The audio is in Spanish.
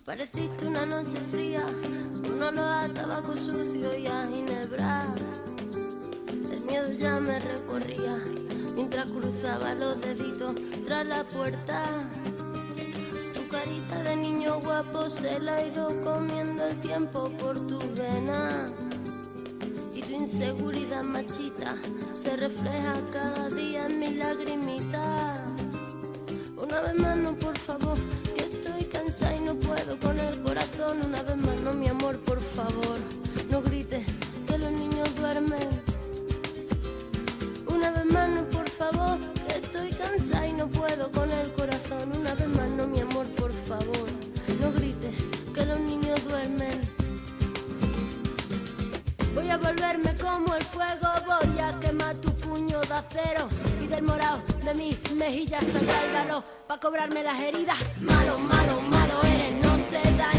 Pareciste una noche fría, un olor a tabaco sucio y a ginebra. El miedo ya me recorría mientras cruzaba los deditos tras la puerta. Tu carita de niño guapo se la ha ido comiendo el tiempo por tu vena. Y tu inseguridad machita se refleja cada día en mis lagrimitas. Una vez más no, por favor, que estoy cansada y no puedo con el corazón. Una vez más no, mi amor, por favor, no grites que los niños duermen. Una vez más no, por favor, que estoy cansada y no puedo con el corazón. Una vez más no, mi amor, por favor, no grites que los niños duermen. Voy a volverme como el fuego, voy a quemar tu puño de acero y del morado de mis mejillas saldrá el valor pa' cobrarme las heridas. Malo, malo, malo eres, no se daña.